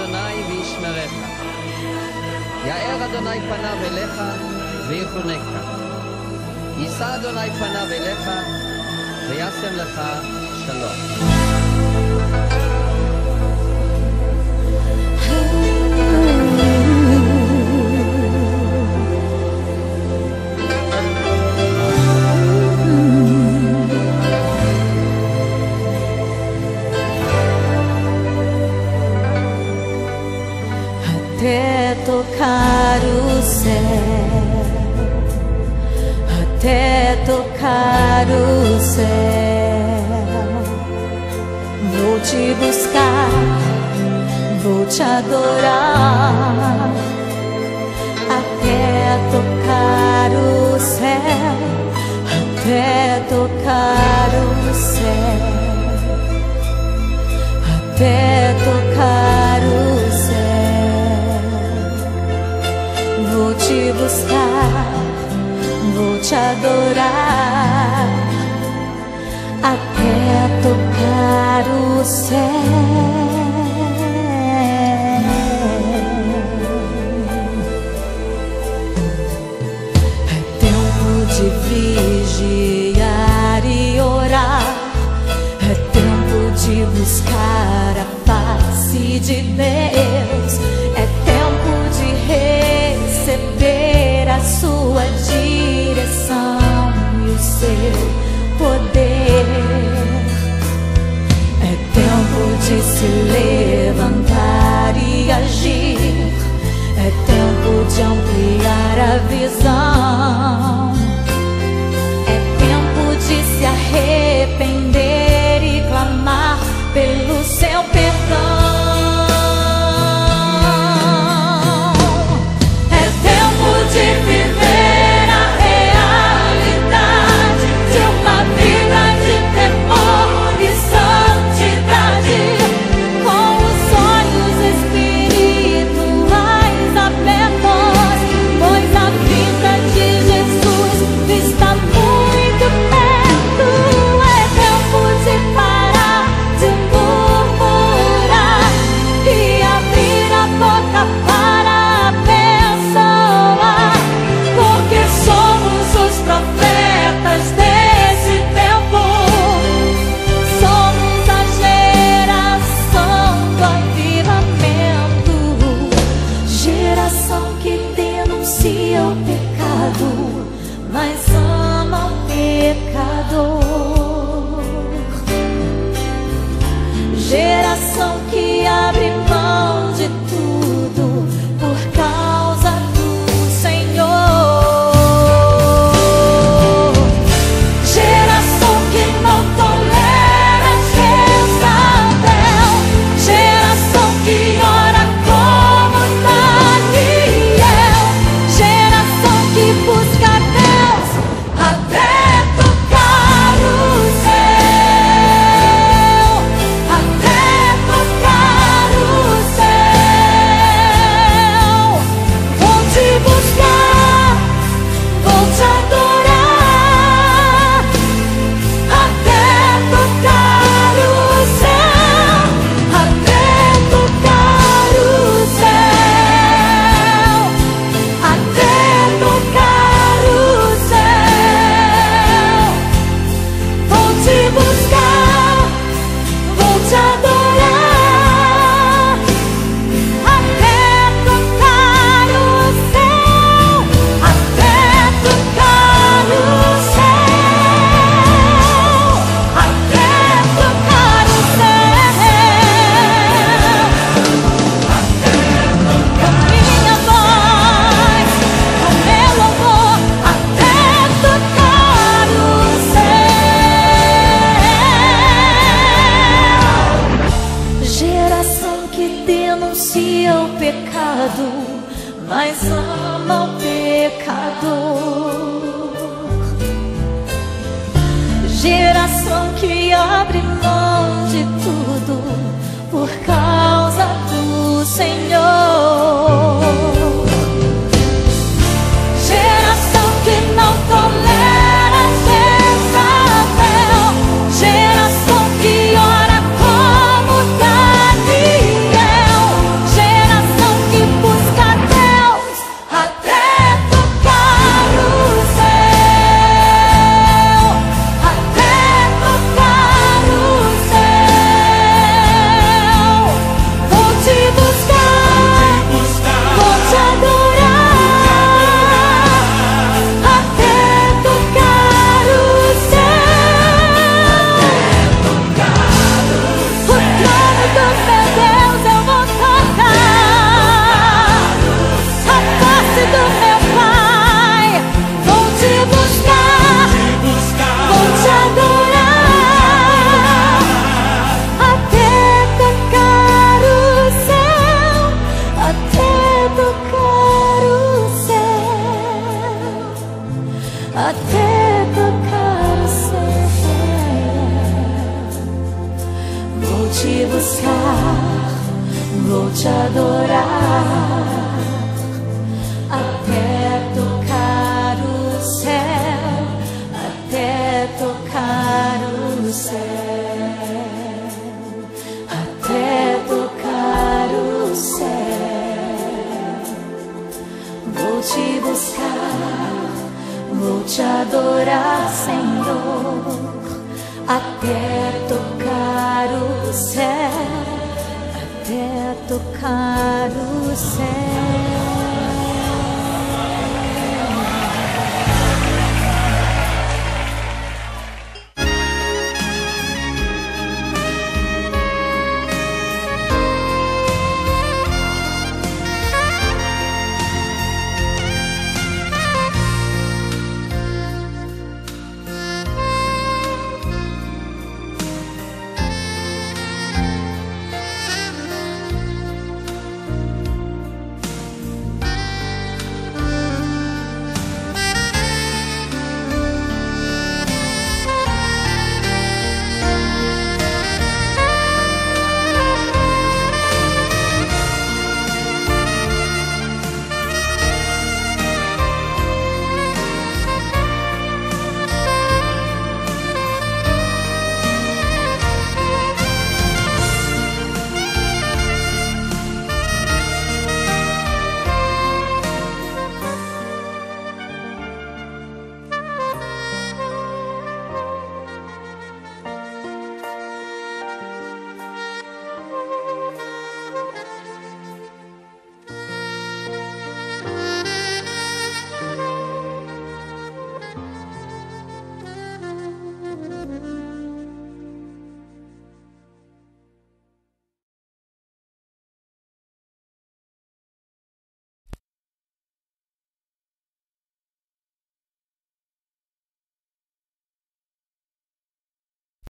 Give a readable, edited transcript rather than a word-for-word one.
אדוני וישמרך. יאר אדוני פניו אליך ויחונקה. יישא אדוני פניו אליך וישם לך שלום. Até tocar o céu, até tocar o céu, vou te buscar, vou te adorar, até tocar o céu, até tocar o céu, até tocar o céu. Vou te buscar, vou te adorar, até tocar o céu. É tempo de vigiar e orar, é tempo de buscar a face de Deus, é tempo de receber a sua direção e o seu poder. É tempo de se levantar e agir, é tempo de ampliar a visão, é tempo de se arrepender e clamar pelo seu perdão. De viver a realidade de uma vida de temor e santidade, com os olhos espirituais abertos, pois a vinda de Jesus está muito perto. É tempo de parar de murmurar e abrir a boca para abençoar, porque somos os profetas desse tempo, somos a geração do avivamento, geração que denuncia o pecado, mas ama o pecador, geração que abre mão de tudo por causa do Senhor, geração que não tolera Jezabel, geração que ora como Daniel, geração que busca Deus até tocar o céu, até tocar o céu. Vou te buscar, vou te adorar, até tocar o céu, até tocar o céu, até tocar o céu. Vou te buscar, vou te adorar, até tocar o céu, até tocar o céu, até tocar o céu. Com minha voz, com meu louvor, até tocar o céu. Geração que denuncia o pecado, mas ama o pecador, geração que abre mão de tudo por causa do Senhor, geração que não tolera Jezabel, geração que ora como Daniel, te adorar até tocar o céu, até tocar o céu, até tocar o céu. Vou te buscar, vou te adorar, Senhor, até tocar o céu, até tocar o céu.